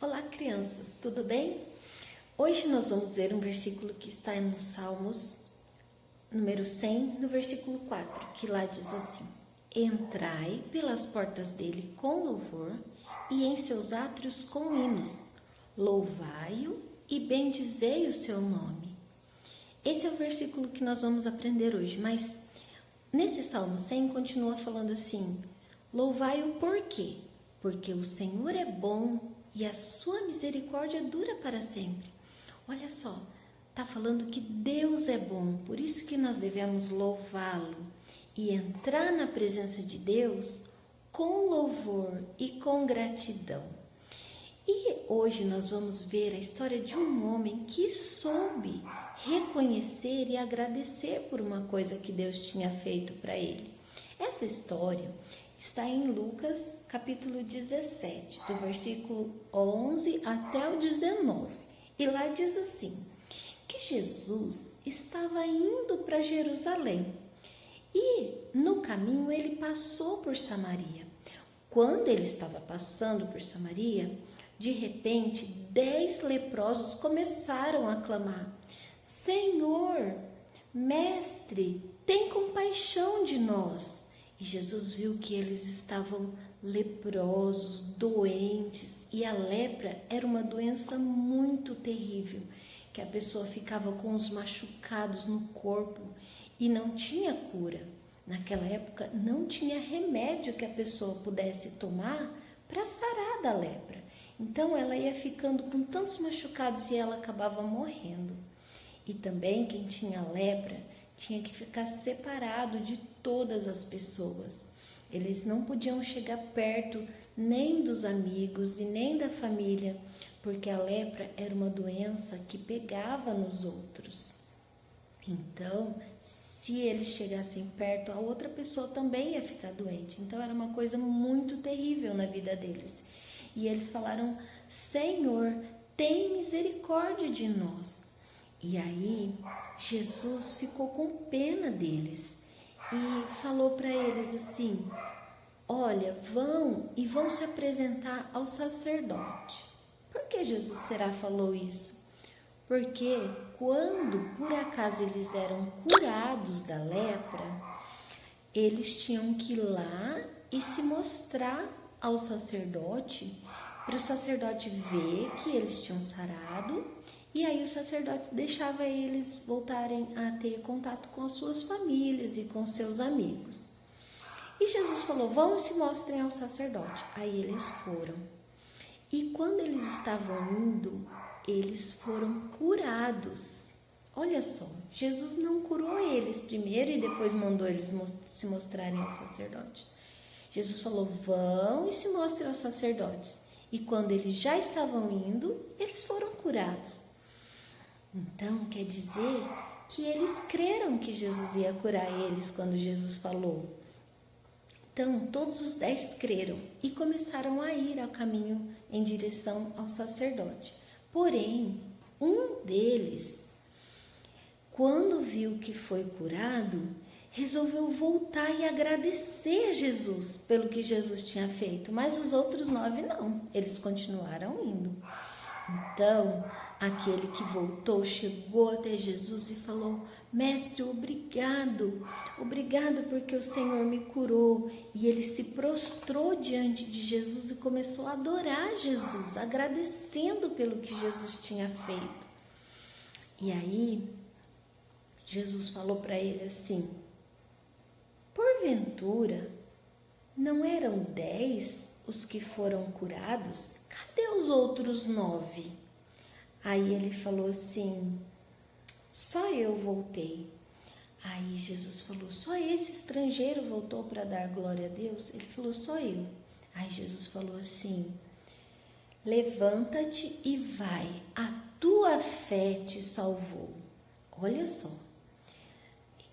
Olá, crianças, tudo bem? Hoje nós vamos ver um versículo que está no Salmos, número 100, no versículo 4, que lá diz assim: Entrai pelas portas dele com louvor e em seus átrios com hinos. Louvai-o e bendizei o seu nome. Esse é o versículo que nós vamos aprender hoje, mas nesse Salmo 100 continua falando assim: Louvai-o por quê? Porque o Senhor é bom e a sua misericórdia dura para sempre. Olha só, está falando que Deus é bom, por isso que nós devemos louvá-lo e entrar na presença de Deus com louvor e com gratidão. E hoje nós vamos ver a história de um homem que soube reconhecer e agradecer por uma coisa que Deus tinha feito para ele. Essa história está em Lucas, capítulo 17, do versículo 11 até o 19. E lá diz assim, que Jesus estava indo para Jerusalém e no caminho ele passou por Samaria. Quando ele estava passando por Samaria, de repente 10 leprosos começaram a clamar: Senhor, mestre, tem compaixão de nós. E Jesus viu que eles estavam leprosos, doentes, e a lepra era uma doença muito terrível, que a pessoa ficava com os machucados no corpo e não tinha cura. Naquela época não tinha remédio que a pessoa pudesse tomar para sarar da lepra. Então ela ia ficando com tantos machucados e ela acabava morrendo. E também quem tinha lepra tinha que ficar separado de todas as pessoas. Eles não podiam chegar perto nem dos amigos e nem da família, porque a lepra era uma doença que pegava nos outros. Então, se eles chegassem perto, a outra pessoa também ia ficar doente. Então, era uma coisa muito terrível na vida deles. E eles falaram: Senhor, tem misericórdia de nós. E aí, Jesus ficou com pena deles e falou para eles assim: olha, vão se apresentar ao sacerdote. Por que Jesus falou isso? Porque quando por acaso eles eram curados da lepra, eles tinham que ir lá e se mostrar ao sacerdote, para o sacerdote ver que eles tinham sarado, e aí o sacerdote deixava eles voltarem a ter contato com as suas famílias e com seus amigos. E Jesus falou: vão e se mostrem ao sacerdote. Aí eles foram. E quando eles estavam indo, eles foram curados. Olha só, Jesus não curou eles primeiro e depois mandou eles se mostrarem ao sacerdote. Jesus falou: vão e se mostrem aos sacerdotes. E quando eles já estavam indo, eles foram curados. Então, quer dizer que eles creram que Jesus ia curar eles quando Jesus falou. Então, todos os 10 creram e começaram a ir ao caminho em direção ao sacerdote. Porém, um deles, quando viu que foi curado, resolveu voltar e agradecer a Jesus pelo que Jesus tinha feito. Mas os outros 9 não, eles continuaram indo. Então, aquele que voltou chegou até Jesus e falou: Mestre, obrigado porque o Senhor me curou. E ele se prostrou diante de Jesus e começou a adorar Jesus, agradecendo pelo que Jesus tinha feito. E aí, Jesus falou para ele assim: porventura, não eram 10 os que foram curados? Cadê os outros 9? Aí ele falou assim: só eu voltei. Aí Jesus falou: só esse estrangeiro voltou para dar glória a Deus? Ele falou: só eu. Aí Jesus falou assim: levanta-te e vai, a tua fé te salvou. Olha só,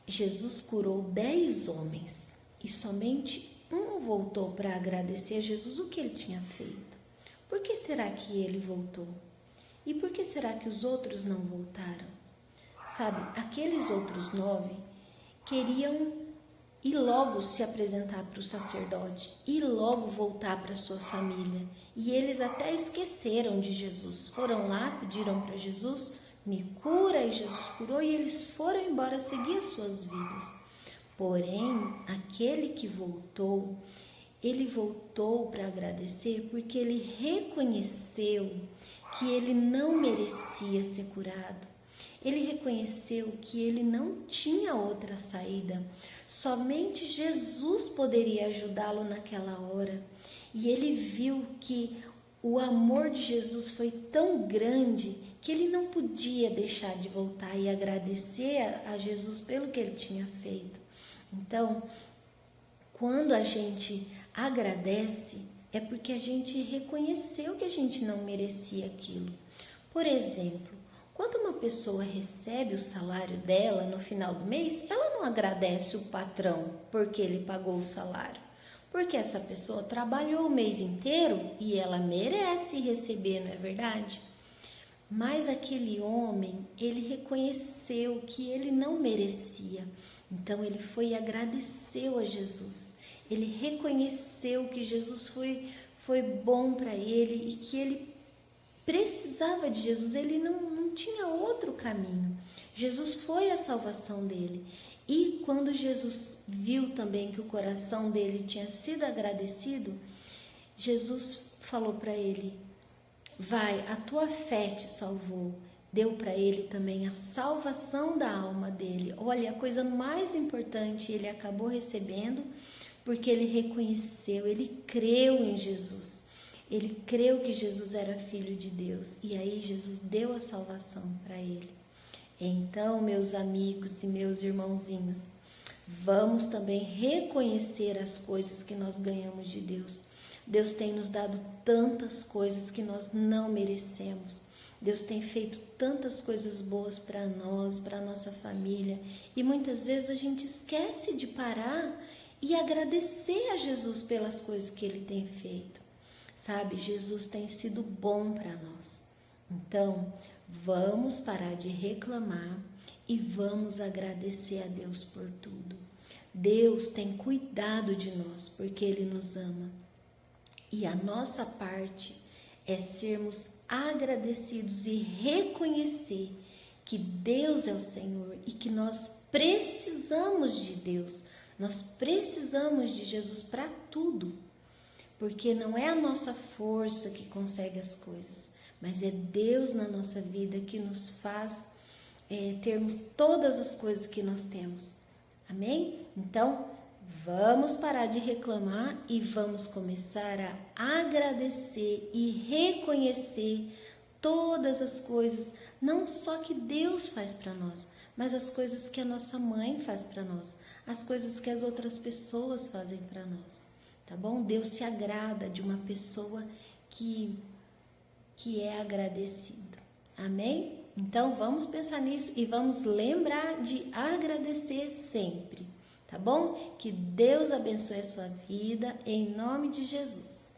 Jesus curou 10 homens e somente um voltou para agradecer a Jesus o que ele tinha feito. Por que será que ele voltou? E por que será que os outros não voltaram? Sabe, aqueles outros 9 queriam e logo se apresentar para o sacerdote e logo voltar para sua família. E eles até esqueceram de Jesus. Foram lá, pediram para Jesus, me cura, e Jesus curou, e eles foram embora seguir as suas vidas. Porém, aquele que voltou, ele voltou para agradecer porque ele reconheceu que ele não merecia ser curado. Ele reconheceu que ele não tinha outra saída. Somente Jesus poderia ajudá-lo naquela hora. E ele viu que o amor de Jesus foi tão grande que ele não podia deixar de voltar e agradecer a Jesus pelo que ele tinha feito. Então, quando a gente agradece, é porque a gente reconheceu que a gente não merecia aquilo. Por exemplo, quando uma pessoa recebe o salário dela no final do mês, ela não agradece o patrão porque ele pagou o salário. Porque essa pessoa trabalhou o mês inteiro e ela merece receber, não é verdade? Mas aquele homem, ele reconheceu que ele não merecia. Então ele foi e agradeceu a Jesus. Ele reconheceu que Jesus foi bom para ele e que ele precisava de Jesus. Ele não tinha outro caminho. Jesus foi a salvação dele. E quando Jesus viu também que o coração dele tinha sido agradecido, Jesus falou para ele: vai, a tua fé te salvou. Deu para ele também a salvação da alma dele. Olha, a coisa mais importante ele acabou recebendo, porque ele reconheceu, ele creu em Jesus. Ele creu que Jesus era filho de Deus. E aí Jesus deu a salvação para ele. Então, meus amigos e meus irmãozinhos, vamos também reconhecer as coisas que nós ganhamos de Deus. Deus tem nos dado tantas coisas que nós não merecemos. Deus tem feito tantas coisas boas para nós, para a nossa família. E muitas vezes a gente esquece de parar e agradecer a Jesus pelas coisas que Ele tem feito. Sabe, Jesus tem sido bom para nós. Então, vamos parar de reclamar e vamos agradecer a Deus por tudo. Deus tem cuidado de nós porque Ele nos ama. E a nossa parte é sermos agradecidos e reconhecer que Deus é o Senhor e que nós precisamos de Deus. Nós precisamos de Jesus para tudo. Porque não é a nossa força que consegue as coisas, mas é Deus na nossa vida que nos faz termos todas as coisas que nós temos. Amém? Então, vamos parar de reclamar e vamos começar a agradecer e reconhecer todas as coisas, não só que Deus faz para nós, mas as coisas que a nossa mãe faz para nós, as coisas que as outras pessoas fazem para nós. Tá bom? Deus se agrada de uma pessoa que é agradecida. Amém? Então, vamos pensar nisso e vamos lembrar de agradecer sempre. Tá bom? Que Deus abençoe a sua vida, em nome de Jesus.